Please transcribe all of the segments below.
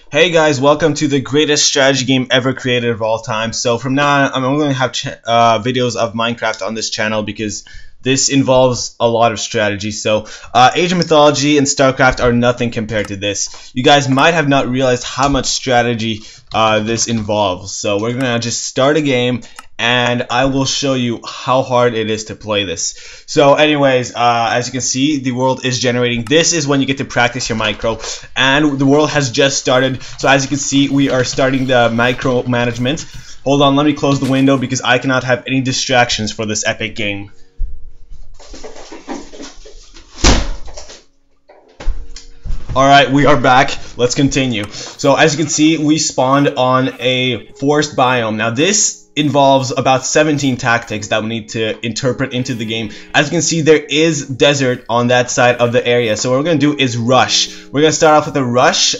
Hey guys, welcome to the greatest strategy game ever created of all time. So from now on, I'm only going to have videos of Minecraft on this channel because this involves a lot of strategy. So Age of Mythology and StarCraft are nothing compared to this. You guys might have not realized how much strategy this involves. So we're going to just start a game and I will show you how hard it is to play this. So anyways, as you can see, the world is generating. This is when you get to practice your micro, and the world has just started. So as you can see, we are starting the micro management. Hold on, let me close the window because I cannot have any distractions for this epic game. Alright, we are back. Let's continue. So as you can see, we spawned on a forest biome. Now this involves about 17 tactics that we need to interpret into the game. As you can see, there is desert on that side of the area. So what we're going to do is rush. We're going to start off with a rush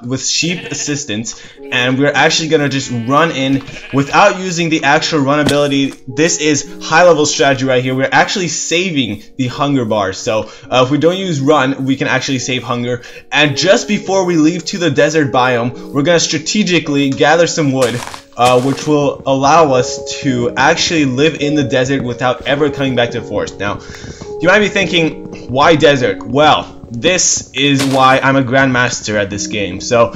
with sheep assistance. And we're actually going to just run in without using the actual run ability. This is high level strategy right here. We're actually saving the hunger bar. So if we don't use run, we can actually save hunger. And just before we leave to the desert biome, we're going to strategically gather some wood, which will allow us to actually live in the desert without ever coming back to the forest. Now, you might be thinking, why desert? Well, this is why I'm a grandmaster at this game. So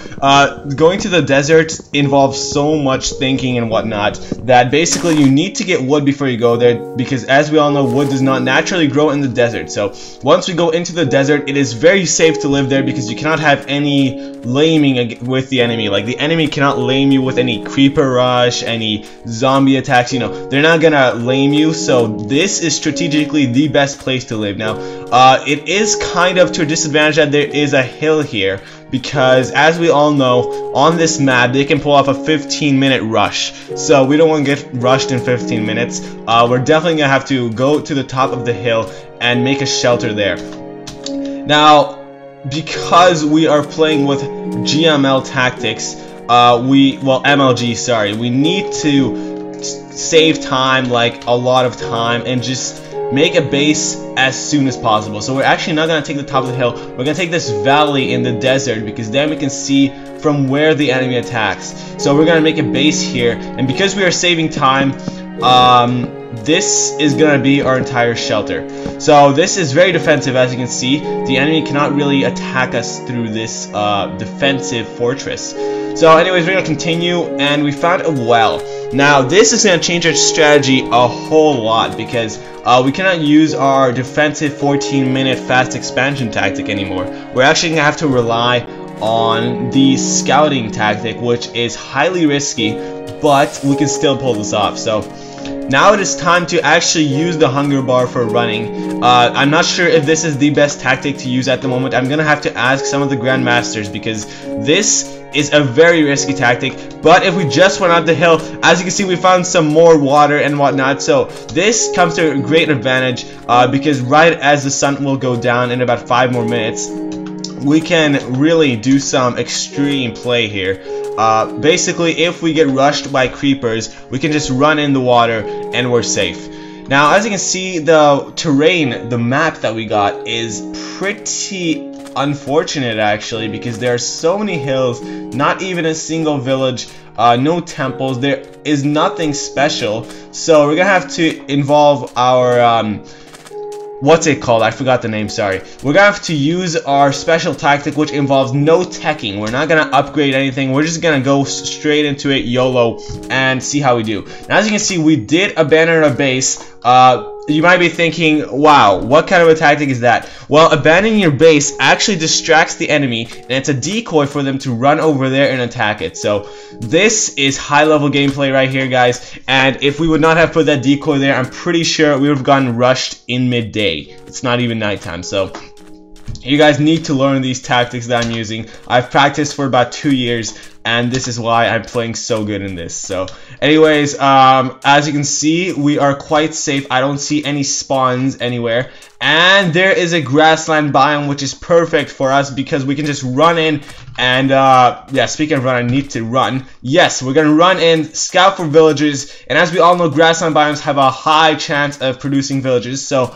going to the desert involves so much thinking and whatnot that basically you need to get wood before you go there, because as we all know, wood does not naturally grow in the desert. So once we go into the desert, it is very safe to live there because you cannot have any laming with the enemy. Like, the enemy cannot lame you with any creeper rush, any zombie attacks. You know, they're not gonna lame you. So this is strategically the best place to live. Now it is kind of to a disadvantage that there is a hill here, because as we all know, on this map they can pull off a 15-minute rush. So we don't want to get rushed in 15 minutes. We're definitely gonna have to go to the top of the hill and make a shelter there. Now, because we are playing with GML tactics, MLG, sorry, we need to save time, like a lot of time, and just make a base as soon as possible. So we're actually not going to take the top of the hill. We're going to take this valley in the desert, because then we can see from where the enemy attacks. So we're going to make a base here, and because we are saving time, this is going to be our entire shelter. So this is very defensive. As you can see, the enemy cannot really attack us through this defensive fortress. So anyways, we're going to continue, and we found a well. Now this is going to change our strategy a whole lot, because we cannot use our defensive 14-minute fast expansion tactic anymore. We're actually going to have to rely on the scouting tactic, which is highly risky, but we can still pull this off. So now it is time to actually use the hunger bar for running. I'm not sure if this is the best tactic to use at the moment. I'm gonna have to ask some of the grandmasters, because this is a very risky tactic. But if we just went up the hill, as you can see, we found some more water and whatnot. So this comes to a great advantage, because right as the sun will go down in about 5 more minutes, we can really do some extreme play here. Basically, if we get rushed by creepers, we can just run in the water and we're safe. Now, as you can see, the terrain, the map that we got is pretty unfortunate actually, because there are so many hills, not even a single village, no temples, there is nothing special. So we're gonna have to involve our what's it called? I forgot the name, sorry. We're gonna have to use our special tactic, which involves no teching. We're not gonna upgrade anything. We're just gonna go straight into it, YOLO, and see how we do. Now, as you can see, we did abandon our base. You might be thinking, wow, what kind of a tactic is that? Well, abandoning your base actually distracts the enemy, and it's a decoy for them to run over there and attack it. So this is high-level gameplay right here, guys. And if we would not have put that decoy there, I'm pretty sure we would have gotten rushed in midday. It's not even nighttime, so you guys need to learn these tactics that I'm using. I've practiced for about 2 years, and this is why I'm playing so good in this. So anyways, as you can see, we are quite safe. I don't see any spawns anywhere, and there is a grassland biome, which is perfect for us because we can just run in and yeah, speaking of run, I need to run. Yes, we're gonna run in, scout for villagers, and as we all know, grassland biomes have a high chance of producing villages. So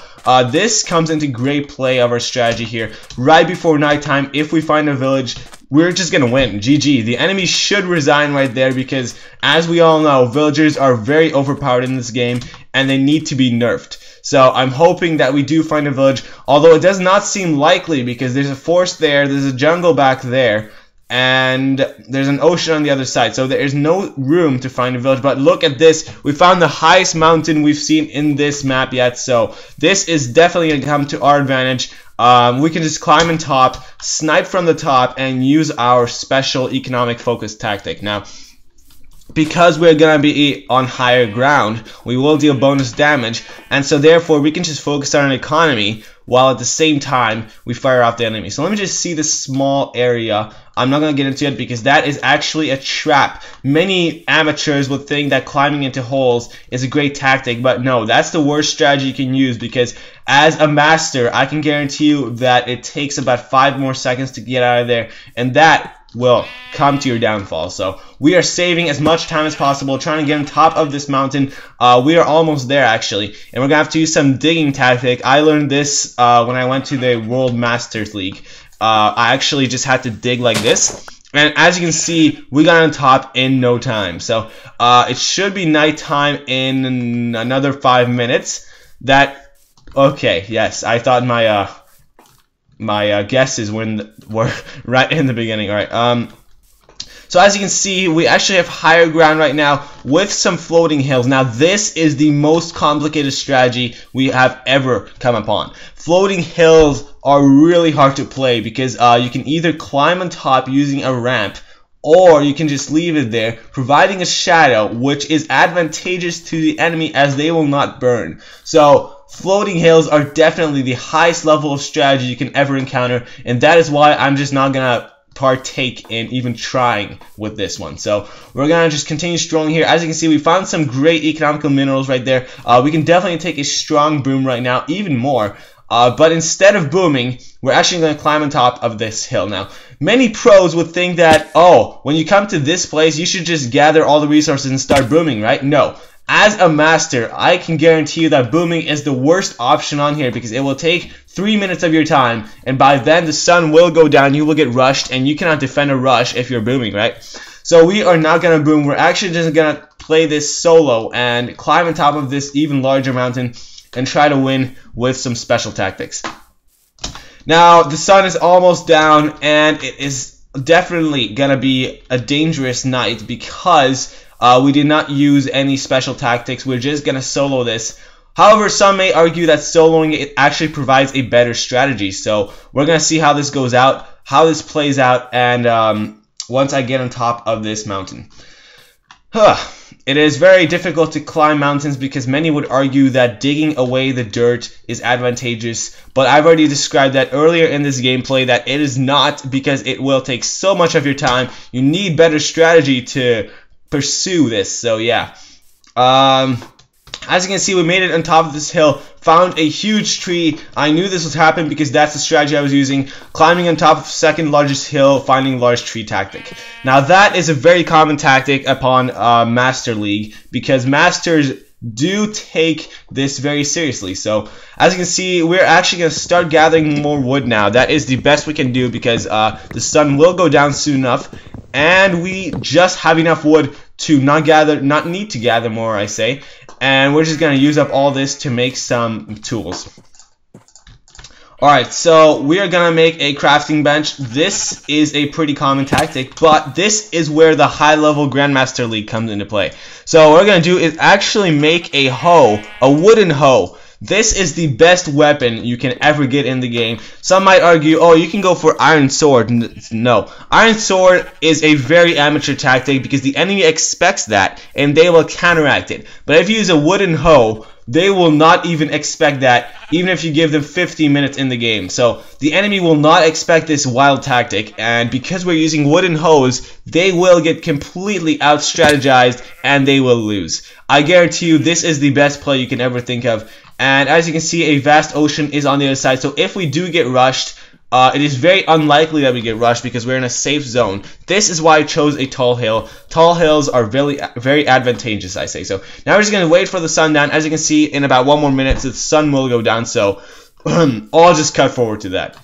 this comes into great play of our strategy here. Right before nighttime, if we find a village, we're just gonna win. GG. The enemy should resign right there because, as we all know, villagers are very overpowered in this game and they need to be nerfed. So I'm hoping that we do find a village, although it does not seem likely because there's a forest there, there's a jungle back there, and there's an ocean on the other side, so there is no room to find a village. But look at this, we found the highest mountain we've seen in this map yet, so this is definitely going to come to our advantage. We can just climb on top, snipe from the top, and use our special economic focus tactic. Now, because we're gonna be on higher ground, we will deal bonus damage, and so therefore we can just focus on an economy while at the same time we fire off the enemy. So let me just see this small area. I'm not gonna get into it because that is actually a trap. Many amateurs would think that climbing into holes is a great tactic, but no, that's the worst strategy you can use because as a master, I can guarantee you that it takes about 5 more seconds to get out of there, and that will come to your downfall. So we are saving as much time as possible, trying to get on top of this mountain. We are almost there actually, and we're gonna have to use some digging tactic. I learned this when I went to the World Masters League. I actually just had to dig like this, and as you can see, we got on top in no time. So it should be nighttime in another 5 minutes. Okay, yes, I thought my guesses were right in the beginning. Alright, so as you can see, we actually have higher ground right now with some floating hills. Now this is the most complicated strategy we have ever come upon. Floating hills are really hard to play because you can either climb on top using a ramp, or you can just leave it there, providing a shadow, which is advantageous to the enemy as they will not burn. So floating hills are definitely the highest level of strategy you can ever encounter, and that is why I'm just not gonna partake in even trying with this one. So we're gonna just continue strong here. As you can see, we found some great economical minerals right there. We can definitely take a strong boom right now, even more. But instead of booming, we're actually going to climb on top of this hill. Now, many pros would think that, oh, when you come to this place, you should just gather all the resources and start booming, right? No. As a master, I can guarantee you that booming is the worst option on here because it will take 3 minutes of your time, and by then the sun will go down, you will get rushed, and you cannot defend a rush if you're booming, right? So we are not going to boom. We're actually just going to play this solo and climb on top of this even larger mountain and try to win with some special tactics. Now, the sun is almost down, and it is definitely going to be a dangerous night because we did not use any special tactics. We're just going to solo this. However, some may argue that soloing it actually provides a better strategy. So we're going to see how this goes out, how this plays out, and once I get on top of this mountain. It is very difficult to climb mountains because many would argue that digging away the dirt is advantageous, but I've already described that earlier in this gameplay that it is not, because it will take so much of your time. You need better strategy to pursue this. So yeah, as you can see, we made it on top of this hill, found a huge tree. I knew this would happen because that's the strategy I was using, climbing on top of second largest hill, finding large tree tactic. Now that is a very common tactic upon Master League because masters do take this very seriously. So as you can see, we're actually going to start gathering more wood now. That is the best we can do because the sun will go down soon enough, and we just have enough wood to not need to gather more, I say. And we're just going to use up all this to make some tools. Alright, so we are going to make a crafting bench. This is a pretty common tactic, but this is where the high-level Grandmaster League comes into play. So what we're going to do is actually make a hoe, a wooden hoe. This is the best weapon you can ever get in the game. Some might argue, oh, you can go for Iron Sword. No. Iron Sword is a very amateur tactic because the enemy expects that, and they will counteract it. But if you use a wooden hoe, they will not even expect that, even if you give them 15 minutes in the game. So the enemy will not expect this wild tactic, and because we're using wooden hoes, they will get completely out-strategized, and they will lose. I guarantee you this is the best play you can ever think of. And as you can see, a vast ocean is on the other side, so if we do get rushed, it is very unlikely that we get rushed because we're in a safe zone. This is why I chose a tall hill. Tall hills are very advantageous, I say. So now we're just going to wait for the sun down. As you can see, in about 1 more minute, the sun will go down, so I'll just cut forward to that.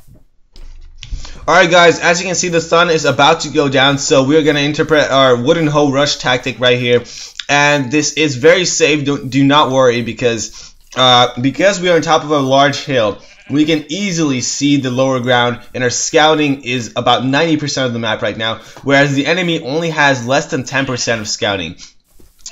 Alright guys, as you can see, the sun is about to go down, so we're going to interpret our wooden hoe rush tactic right here. And this is very safe, do not worry, because we are on top of a large hill, we can easily see the lower ground, and our scouting is about 90% of the map right now, whereas the enemy only has less than 10% of scouting.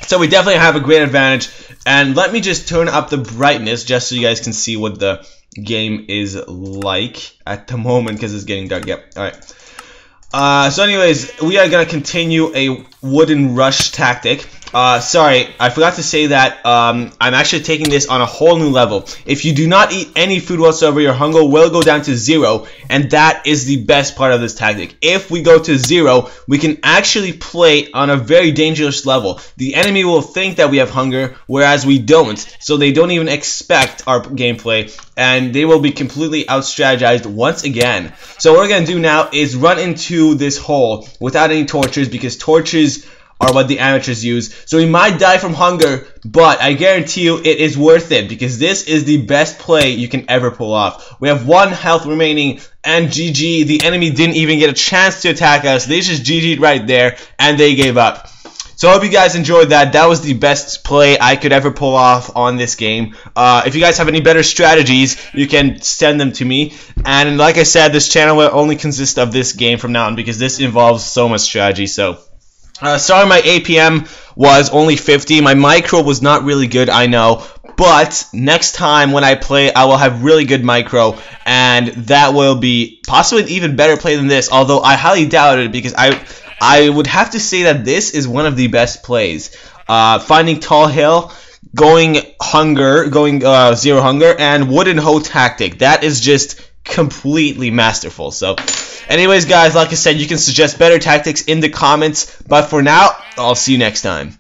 So we definitely have a great advantage, and let me just turn up the brightness just so you guys can see what the game is like at the moment, because it's getting dark. Yep. Alright. So anyways, we are going to continue a wooden rush tactic. Sorry, I forgot to say that I'm actually taking this on a whole new level. If you do not eat any food whatsoever, your hunger will go down to 0, and that is the best part of this tactic. If we go to 0, we can actually play on a very dangerous level. The enemy will think that we have hunger, whereas we don't, so they don't even expect our gameplay, and they will be completely out-strategized once again. So what we're going to do now is run into this hole without any torches, because torches are what the amateurs use. So we might die from hunger, but I guarantee you it is worth it, because this is the best play you can ever pull off. We have 1 health remaining, and GG, the enemy didn't even get a chance to attack us. They just GG'd right there, and they gave up. So I hope you guys enjoyed that. That was the best play I could ever pull off on this game. If you guys have any better strategies, you can send them to me. And like I said, this channel will only consist of this game from now on, because this involves so much strategy. So sorry my APM was only 50. My micro was not really good, I know. But next time when I play, I will have really good micro, and that will be possibly an even better play than this, although I highly doubt it, because I would have to say that this is one of the best plays. Finding tall hill, going 0 hunger, and wooden hoe tactic. That is just completely masterful. So anyways guys, like I said, you can suggest better tactics in the comments, but for now, I'll see you next time.